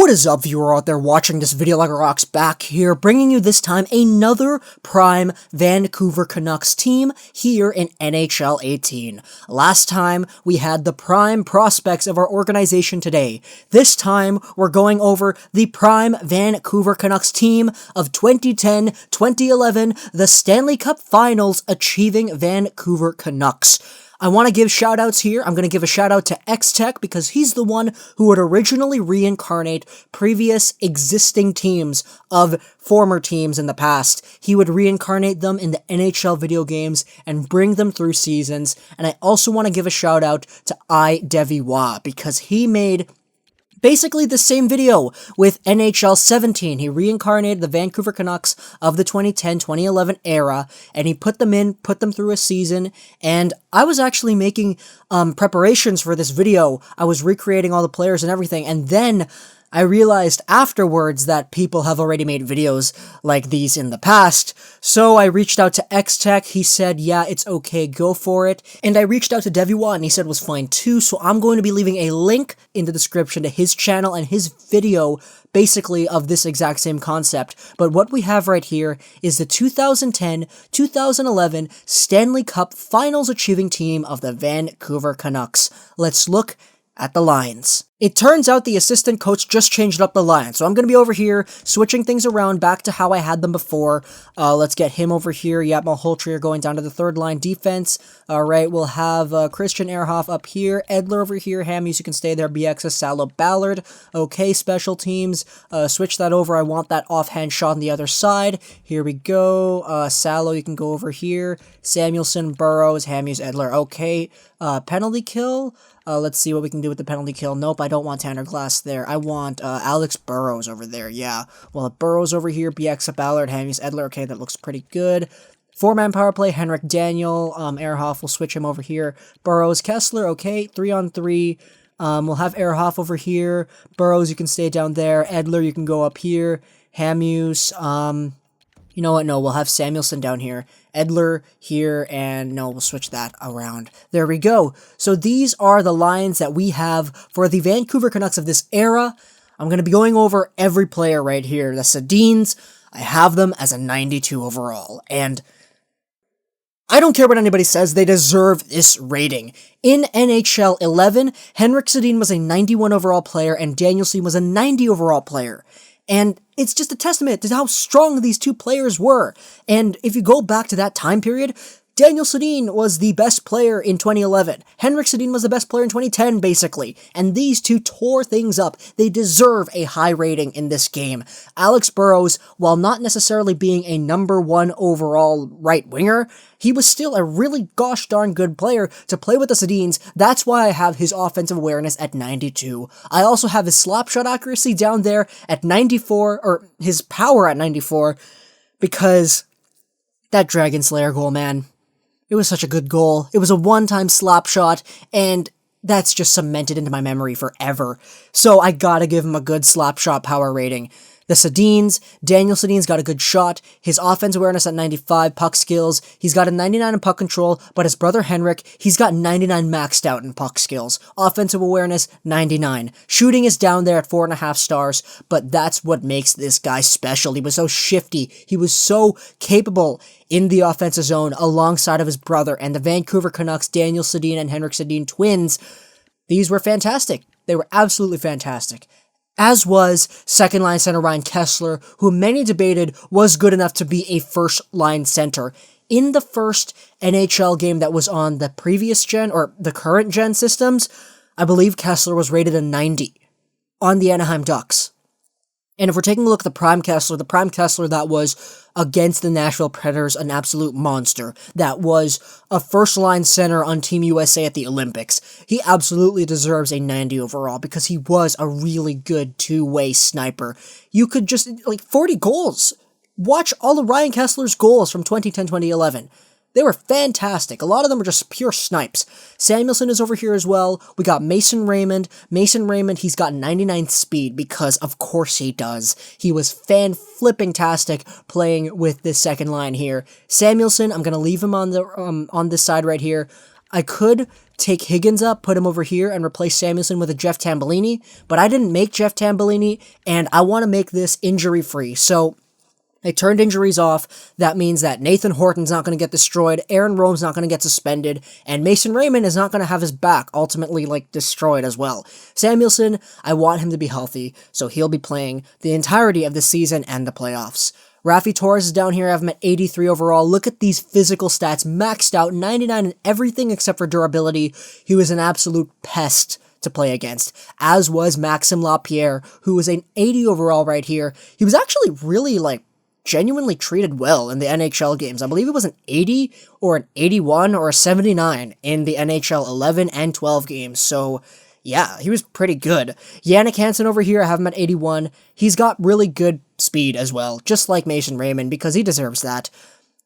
What is up, viewer out there watching this video like a rock's back here, bringing you this time another prime Vancouver Canucks team here in NHL 18. Last time, we had the prime prospects of our organization today. This time, we're going over the prime Vancouver Canucks team of 2010-2011, the Stanley Cup Finals achieving Vancouver Canucks. I want to give shout-outs here. I'm going to give a shout-out to X-Tech because he's the one who would originally reincarnate previous existing teams of former teams in the past. He would reincarnate them in the NHL video games and bring them through seasons. And I also want to give a shout-out to iDeviwa because he made basically the same video with NHL 17. He reincarnated the Vancouver Canucks of the 2010-2011 era, and he put them through a season, and I was actually making preparations for this video. I was recreating all the players and everything, and then I realized afterwards that people have already made videos like these in the past, so I reached out to X-Tech. He said, yeah, it's okay, go for it. And I reached out to Deviwa, and he said it was fine too, so I'm going to be leaving a link in the description to his channel and his video, basically of this exact same concept. But what we have right here is the 2010-2011 Stanley Cup Finals achieving team of the Vancouver Canucks. Let's look at the lines. It turns out the assistant coach just changed up the line, so I'm going to be over here switching things around back to how I had them before. Let's get him over here. Yeah, Malhotra going down to the third line defense. Alright, we'll have Christian Ehrhoff up here, Edler over here, Hamhuis, you can stay there, Bieksa, Salo, Ballard. Okay, special teams, switch that over. I want that offhand shot on the other side. Here we go. Salo, you can go over here. Samuelson, Burrows, Hamhuis, Edler. Okay, penalty kill. Let's see what we can do with the penalty kill. Nope, I don't want Tanner Glass there. I want Alex Burrows over there, yeah. Well, Burrows over here, Bieksa, Ballard, Hamhuis, Edler. Okay, that looks pretty good. Four-man power play, Henrik Daniel, Ehrhoff, we'll switch him over here. Burrows, Kesler, okay, 3-on-3. We'll have Ehrhoff over here. Burrows, you can stay down there. Edler, you can go up here. Hamhuis, you know what, no, we'll have Samuelson down here. Edler here, and no, we'll switch that around. There we go. So these are the lines that we have for the Vancouver Canucks of this era. I'm going to be going over every player right here. The Sedins, I have them as a 92 overall, and I don't care what anybody says, they deserve this rating. In NHL 11, Henrik Sedin was a 91 overall player, and Daniel Sedin was a 90 overall player. And it's just a testament to how strong these two players were. And if you go back to that time period, Daniel Sedin was the best player in 2011. Henrik Sedin was the best player in 2010, basically. And these two tore things up. They deserve a high rating in this game. Alex Burrows, while not necessarily being a #1 overall right winger, he was still a really gosh darn good player to play with the Sedins. That's why I have his offensive awareness at 92. I also have his slap shot accuracy down there at 94, or his power at 94, because that Dragon Slayer goal, man. It was such a good goal. It was a one-time slap shot, and that's just cemented into my memory forever. So I gotta give him a good slap shot power rating. The Sedins, Daniel Sedin's got a good shot, his offense awareness at 95, puck skills, he's got a 99 in puck control, but his brother Henrik, he's got 99 maxed out in puck skills. Offensive awareness, 99. Shooting is down there at 4.5 stars, but that's what makes this guy special. He was so shifty, he was so capable in the offensive zone alongside of his brother, and the Vancouver Canucks, Daniel Sedin and Henrik Sedin twins, these were fantastic. They were absolutely fantastic. As was second-line center Ryan Kesler, who many debated was good enough to be a first-line center. In the first NHL game that was on the previous gen, or the current gen systems, I believe Kesler was rated a 90 on the Anaheim Ducks. And if we're taking a look at the prime Kesler that was against the Nashville Predators, an absolute monster, that was a first-line center on Team USA at the Olympics, he absolutely deserves a 90 overall because he was a really good two-way sniper. You could just, 40 goals. Watch all of Ryan Kesler's goals from 2010-2011. They were fantastic. A lot of them were just pure snipes. Samuelson is over here as well. We got Mason Raymond. Mason Raymond, he's got 99 speed because of course he does. He was fan-flipping-tastic playing with this second line here. Samuelson, I'm going to leave him on this side right here. I could take Higgins up, put him over here, and replace Samuelsson with a Jeff Tambellini, but I didn't make Jeff Tambellini, and I want to make this injury-free. So I turned injuries off. That means that Nathan Horton's not going to get destroyed, Aaron Rome's not going to get suspended, and Mason Raymond is not going to have his back ultimately, destroyed as well. Samuelsson, I want him to be healthy, so he'll be playing the entirety of the season and the playoffs. Rafi Torres is down here. I have him at 83 overall. Look at these physical stats. Maxed out, 99 in everything except for durability. He was an absolute pest to play against, as was Maxime Lapierre, who was an 80 overall right here. He was actually really, genuinely treated well in the NHL games. I believe it was an 80 or an 81 or a 79 in the NHL 11 and 12 games. So yeah, he was pretty good. Yannick Hansen over here, I have him at 81. He's got really good speed as well, just like Mason Raymond, because he deserves that.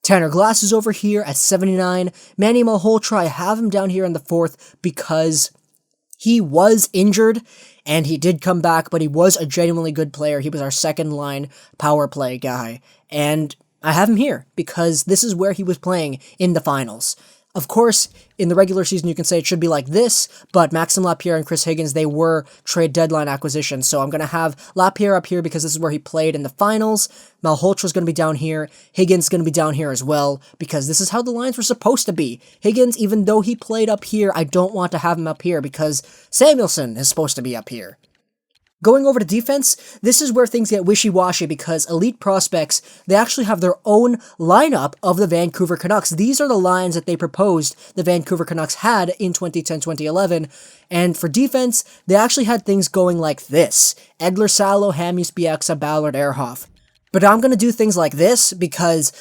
Tanner Glass is over here at 79. Manny Malhotra, I have him down here in the 4th because he was injured, and he did come back, but he was a genuinely good player. He was our second-line power play guy, and I have him here because this is where he was playing in the finals. Of course, in the regular season, you can say it should be like this, but Maxime Lapierre and Chris Higgins, they were trade deadline acquisitions, so I'm going to have Lapierre up here because this is where he played in the finals. Malhotra's going to be down here. Higgins is going to be down here as well, because this is how the lines were supposed to be. Higgins, even though he played up here, I don't want to have him up here because Samuelsson is supposed to be up here. Going over to defense, this is where things get wishy-washy because elite prospects, they actually have their own lineup of the Vancouver Canucks. These are the lines that they proposed the Vancouver Canucks had in 2010-2011. And for defense, they actually had things going like this: Edler, Salo, Hamhuis, Bieksa, Ballard, Ehrhoff. But I'm going to do things like this because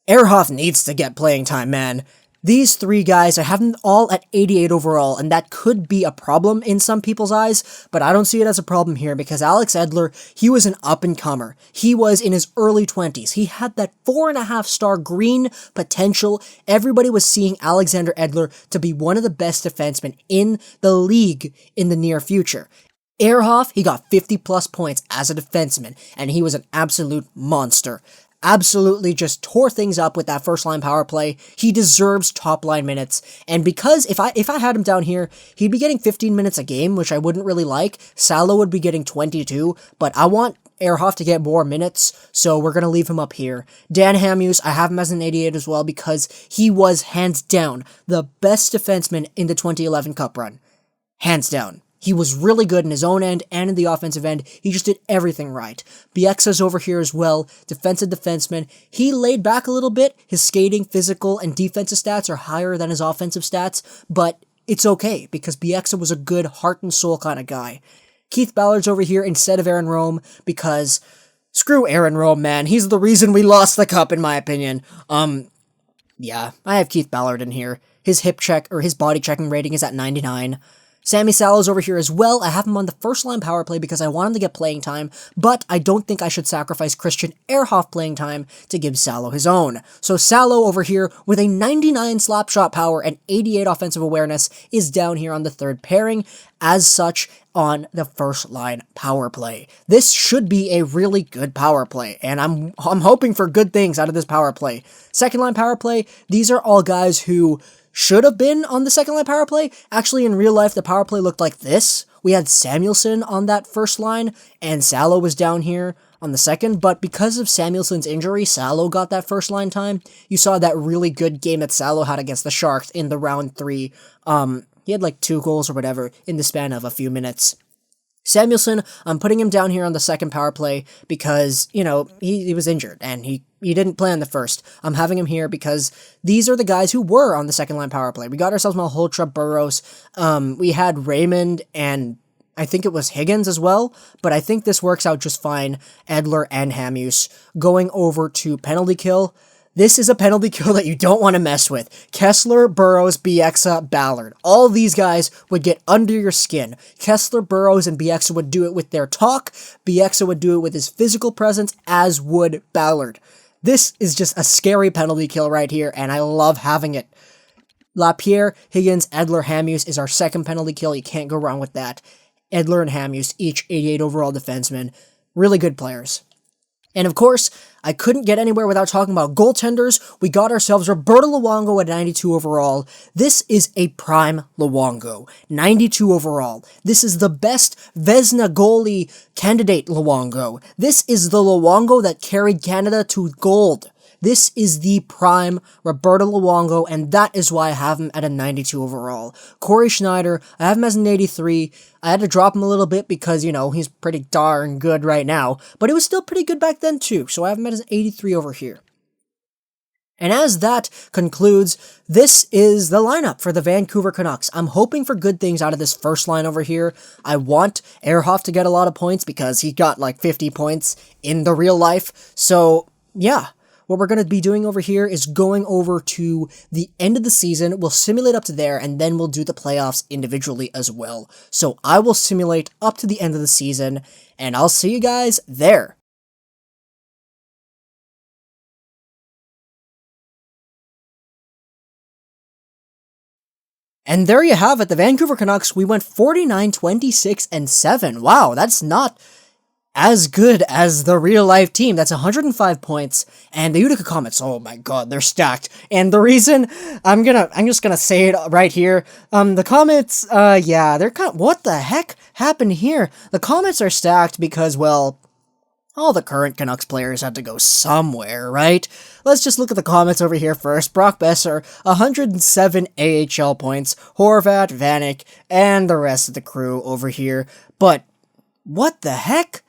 Ehrhoff needs to get playing time, man. These 3 guys, I have them all at 88 overall, and that could be a problem in some people's eyes, but I don't see it as a problem here because Alex Edler, he was an up-and-comer. He was in his early 20s. He had that 4.5-star green potential. Everybody was seeing Alexander Edler to be one of the best defensemen in the league in the near future. Ehrhoff, he got 50-plus points as a defenseman, and he was an absolute monster. Absolutely just tore things up with that first-line power play. He deserves top-line minutes, and because if I had him down here, he'd be getting 15 minutes a game, which I wouldn't really like. Salo would be getting 22, but I want Ehrhoff to get more minutes, so we're going to leave him up here. Dan Hamhuis, I have him as an 88 as well because he was, hands down, the best defenseman in the 2011 Cup run. Hands down. He was really good in his own end and in the offensive end. He just did everything right. Bieksa's over here as well, defensive defenseman. He laid back a little bit. His skating, physical, and defensive stats are higher than his offensive stats, but it's okay because Bieksa was a good heart and soul kind of guy. Keith Ballard's over here instead of Aaron Rome because screw Aaron Rome, man. He's the reason we lost the cup, in my opinion. Yeah, I have Keith Ballard in here. His hip check, or his body checking rating is at 99. Sammy Salo's over here as well. I have him on the first-line power play because I want him to get playing time, but I don't think I should sacrifice Christian Ehrhoff playing time to give Salo his own. So Salo over here, with a 99 slap shot power and 88 offensive awareness, is down here on the 3rd pairing, as such, on the first-line power play. This should be a really good power play, and I'm hoping for good things out of this power play. Second-line power play, these are all guys who should have been on the second line power play. Actually, in real life, the power play looked like this. We had Samuelsson on that first line, and Salo was down here on the second, but because of Samuelsson's injury, Salo got that first line time. You saw that really good game that Salo had against the Sharks in the round 3. He had 2 goals or whatever in the span of a few minutes. Samuelsson, I'm putting him down here on the second power play because, he was injured and he didn't play on the first. I'm having him here because these are the guys who were on the second line power play. We got ourselves Malhotra, Burrows, we had Raymond and I think it was Higgins as well, but I think this works out just fine. Edler and Hamhuis. Going over to penalty kill. This is a penalty kill that you don't want to mess with. Kesler, Burrows, Bieksa, Ballard. All these guys would get under your skin. Kesler, Burrows, and Bieksa would do it with their talk. Bieksa would do it with his physical presence, as would Ballard. This is just a scary penalty kill right here, and I love having it. Lapierre, Higgins, Edler, Hamhuis is our second penalty kill. You can't go wrong with that. Edler and Hamhuis, each 88 overall defensemen. Really good players. And of course, I couldn't get anywhere without talking about goaltenders. We got ourselves Roberto Luongo at 92 overall. This is a prime Luongo. 92 overall. This is the best Vezina goalie candidate Luongo. This is the Luongo that carried Canada to gold. This is the prime Roberto Luongo, and that is why I have him at a 92 overall. Corey Schneider, I have him as an 83. I had to drop him a little bit because, he's pretty darn good right now, but it was still pretty good back then too, so I have him as an 83 over here. And as that concludes, this is the lineup for the Vancouver Canucks. I'm hoping for good things out of this first line over here. I want Ehrhoff to get a lot of points because he got like 50 points in the real life, so yeah. What we're going to be doing over here is going over to the end of the season. We'll simulate up to there, and then we'll do the playoffs individually as well. So I will simulate up to the end of the season, and I'll see you guys there. And there you have it, the Vancouver Canucks. We went 49, 26, and 7. Wow, that's not as good as the real-life team. That's 105 points, and the Utica Comets, oh my god, they're stacked. And the reason, I'm just gonna say it right here, the Comets, yeah, they're what the heck happened here? The Comets are stacked because, well, all the current Canucks players had to go somewhere, right? Let's just look at the Comets over here first. Brock Besser, 107 AHL points, Horvat, Vanek, and the rest of the crew over here. But, what the heck?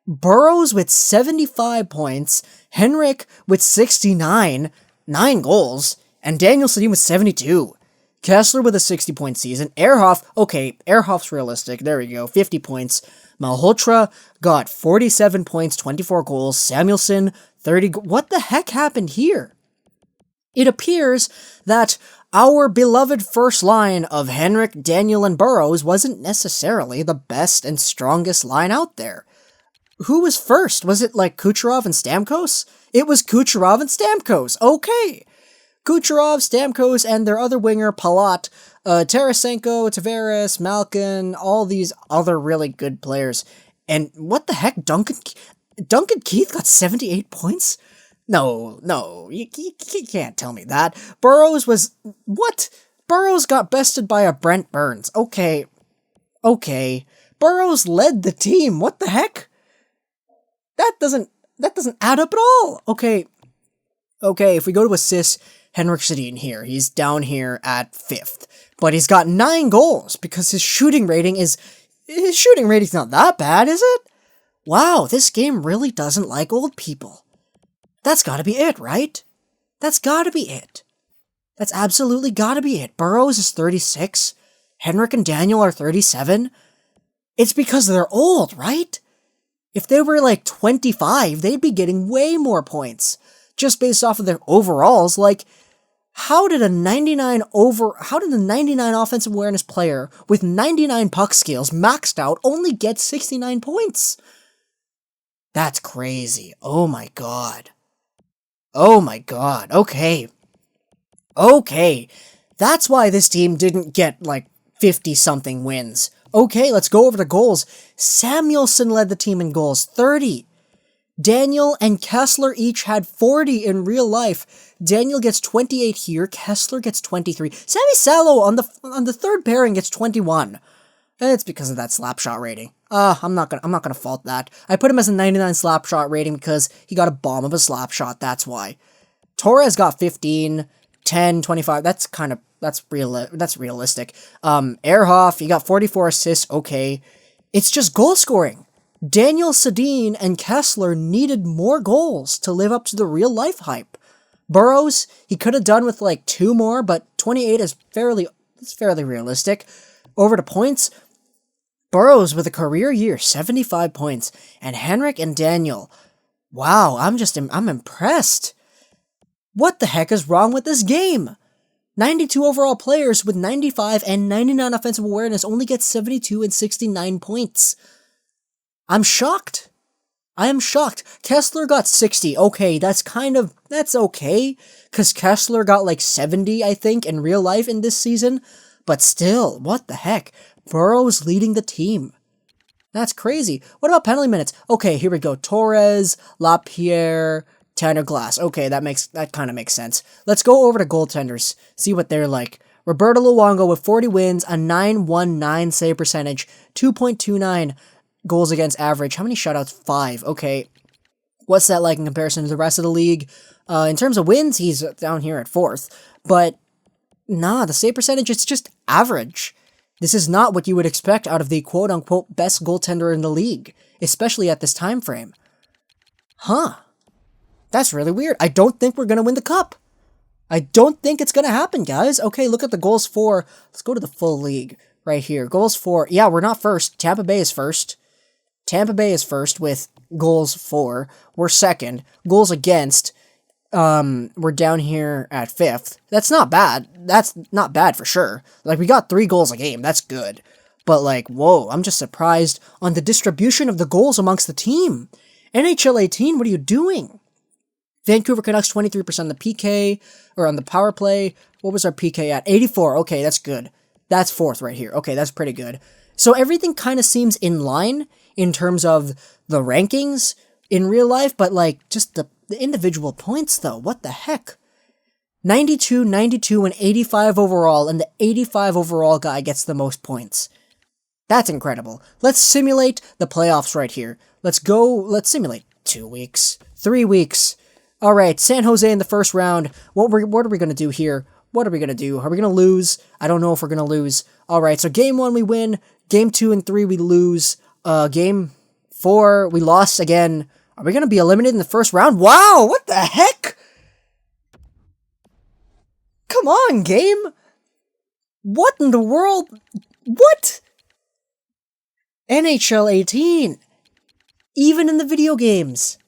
Burrows with 75 points, Henrik with 69, 9 goals, and Daniel Sedin with 72. Kesler with a 60-point season. Ehrhoff, okay, Ehrhoff's realistic, there we go, 50 points. Malhotra got 47 points, 24 goals. Samuelsson, 30 what the heck happened here? It appears that our beloved first line of Henrik, Daniel, and Burrows wasn't necessarily the best and strongest line out there. Who was first? Was it like Kucherov and Stamkos? It was Kucherov and Stamkos. Okay. Kucherov, Stamkos, and their other winger, Palat, Tarasenko, Tavares, Malkin, all these other really good players. And what the heck? Duncan Keith got 78 points? No, you can't tell me that. Burrows was... What? Burrows got bested by a Brent Burns. Okay. Burrows led the team. What the heck? That doesn't add up at all. Okay, if we go to assists, Henrik Sedin here. He's down here at 5th. But he's got 9 goals because his shooting rating's not that bad, is it? Wow, this game really doesn't like old people. That's gotta be it, right? That's gotta be it. That's absolutely gotta be it. Burrows is 36. Henrik and Daniel are 37. It's because they're old, right? If they were like 25, they'd be getting way more points. Just based off of their overalls, like, how did a 99 offensive awareness player with 99 puck skills maxed out only get 69 points? That's crazy. Oh my god. Okay. That's why this team didn't get like 50-something wins. Okay, let's go over the goals. Samuelsson led the team in goals, 30. Daniel and Kesler each had 40 in real life. Daniel gets 28 here, Kesler gets 23. Sammy Salo on the third pairing gets 21. It's because of that slap shot rating. I'm not gonna fault that. I put him as a 99 slap shot rating because he got a bomb of a slap shot, that's why. Torres got 15, 10, 25, that's realistic. Ehrhoff, he got 44 assists, okay. It's just goal scoring. Daniel Sedin and Kesler needed more goals to live up to the real life hype. Burrows, he could have done with like 2 more, but 28 is fairly realistic. Over to points, Burrows with a career year, 75 points, and Henrik and Daniel. Wow, I'm impressed. What the heck is wrong with this game? 92 overall players with 95 and 99 offensive awareness only get 72 and 69 points. I'm shocked. I am shocked. Kesler got 60. Okay, that's okay, because Kesler got like 70, I think, in real life in this season. But still, what the heck? Burrows leading the team. That's crazy. What about penalty minutes? Okay, here we go. Torres, LaPierre, Tanner Glass. Okay, that kind of makes sense. Let's go over to goaltenders, see what they're like. Roberto Luongo with 40 wins, a 919 save percentage, 2.29 goals against average. How many shutouts? 5. Okay. What's that like in comparison to the rest of the league? In terms of wins, he's down here at 4th. But, nah, the save percentage, it's just average. This is not what you would expect out of the quote-unquote best goaltender in the league, especially at this time frame. Huh. That's really weird. I don't think we're going to win the cup. I don't think it's going to happen, guys. Okay, look at the goals for. Let's go to the full league right here. Goals for. Yeah, we're not first. Tampa Bay is first. Tampa Bay is first with goals for. We're second. Goals against. We're down here at 5th. That's not bad. That's not bad for sure. Like, we got 3 goals a game. That's good. But, like, whoa, I'm just surprised on the distribution of the goals amongst the team. NHL 18, what are you doing? Vancouver Canucks, 23% on the PK, or on the power play. What was our PK at? 84. Okay, that's good. That's 4th right here. Okay, that's pretty good. So everything kind of seems in line in terms of the rankings in real life, but, like, just the individual points, though. What the heck? 92, 92, and 85 overall, and the 85 overall guy gets the most points. That's incredible. Let's simulate the playoffs right here. Let's simulate 2 weeks, 3 weeks. All right, San Jose in the first round. What are we going to do here? What are we going to do? Are we going to lose? I don't know if we're going to lose. All right, so game 1 we win. Game 2 and 3 we lose. Game 4 we lost again. Are we going to be eliminated in the first round? Wow, what the heck? Come on, game. What in the world? What? NHL 18. Even in the video games.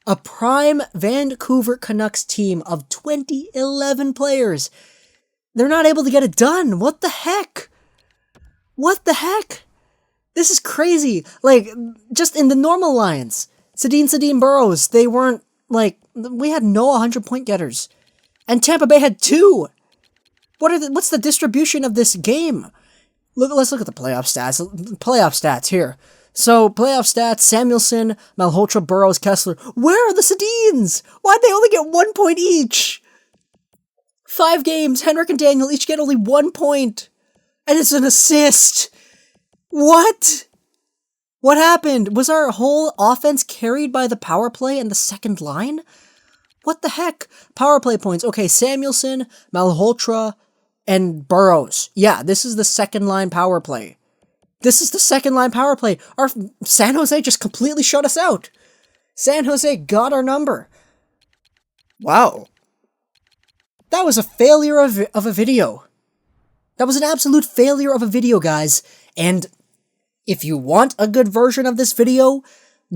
A prime Vancouver Canucks team of 2011 players. They're not able to get it done. What the heck? What the heck? This is crazy. Like, just in the normal lines. Sedin, Burrows, they weren't, like, we had no 100-point getters. And Tampa Bay had 2. What's the distribution of this game? Let's look at the playoff stats. Playoff stats here. So, playoff stats, Samuelsson, Malhotra, Burrows, Kesler. Where are the Sedins? Why'd they only get 1 point each? 5 games, Henrik and Daniel each get only 1 point. And it's an assist. What? What happened? Was our whole offense carried by the power play and the second line? What the heck? Power play points. Okay, Samuelsson, Malhotra, and Burrows. Yeah, this is the second line power play. This is the second line power play. Our San Jose just completely shut us out. San Jose got our number. Wow. That was a failure of a video. That was an absolute failure of a video, guys. And if you want a good version of this video,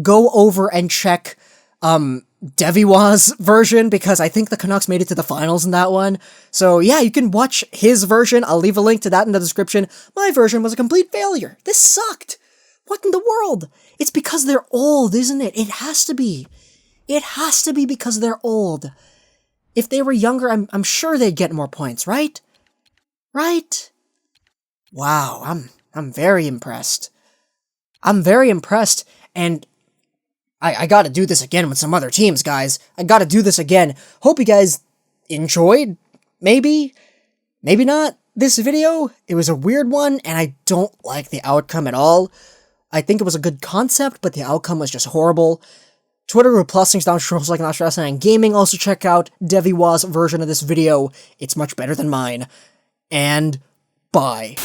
go over and check Deviwa's version, because I think the Canucks made it to the finals in that one. So yeah, you can watch his version. I'll leave a link to that in the description. My version was a complete failure. This sucked. What in the world? It's because they're old, isn't it? It has to be. It has to be because they're old. If they were younger, I'm sure they'd get more points, right? Right? Wow, I'm very impressed. I'm very impressed, and I gotta do this again with some other teams, guys. I gotta do this again. Hope you guys enjoyed, maybe not, this video. It was a weird one, and I don't like the outcome at all. I think it was a good concept, but the outcome was just horrible. Twitter +things down trolls like not stressing and gaming. Also check out Deviwa's version of this video. It's much better than mine. And bye.